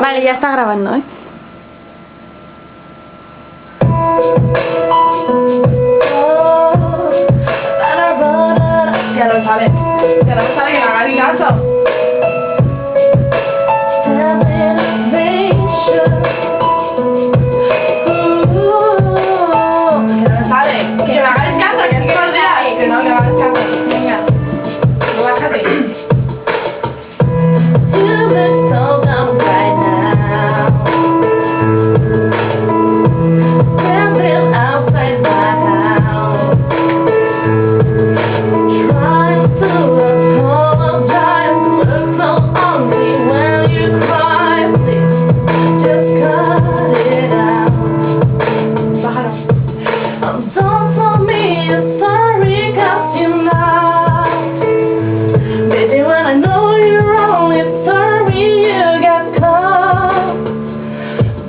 Vale, ya está grabando, ¿eh? Ya lo sabes. Ya lo sabes que me haga ni caso. Que me hagas caso, que es que no sea ahí, que no me hagas caso. Venga, bájate.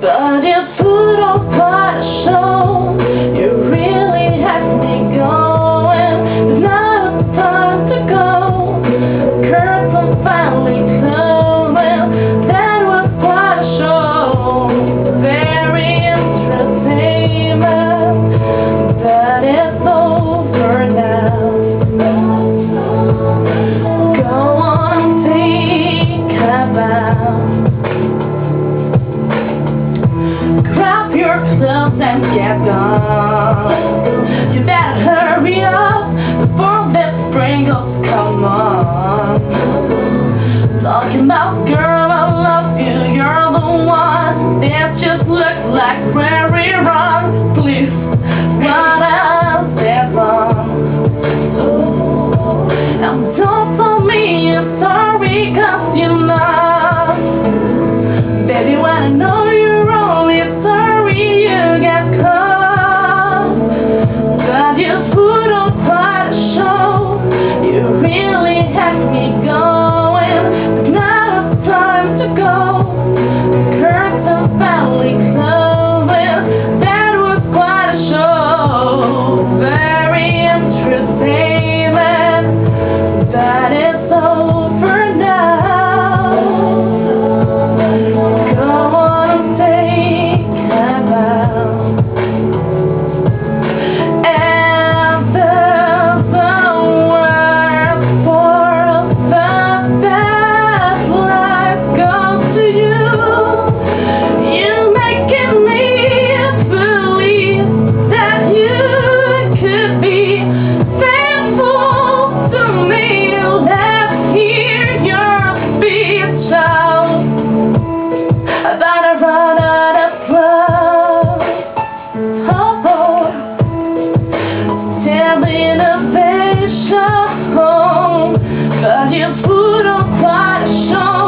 But if food or pot show, you really have me going. There's not enough time to go. Curves are finally coming. That was quite a show. Very interesting, but it's over now. Go on, think about. Grab your clothes and get gone. You better hurry up before the sprinkles come on. Talking about girl, I love you, you're the one. That just looks like prairie run. Please, what else is wrong? And don't tell me you're sorry, 'cause you know, baby, when I know you're wrong, it's sorry you get caught. But you put on quite a show. You really had me going. There's not enough time to go. Curves are finally closing. That was quite a show. Very interesting, but it's over now. Go on, think about. And there's a word for the best life goes to you. You making me believe that you could be faithful to me. Let's hear your speech out. About to run out of love. Oh, still innovation. But you put on quite a show.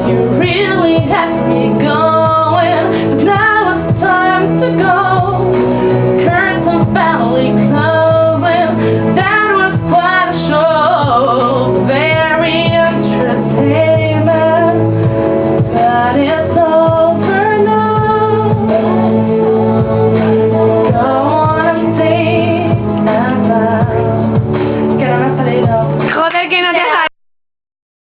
You really had me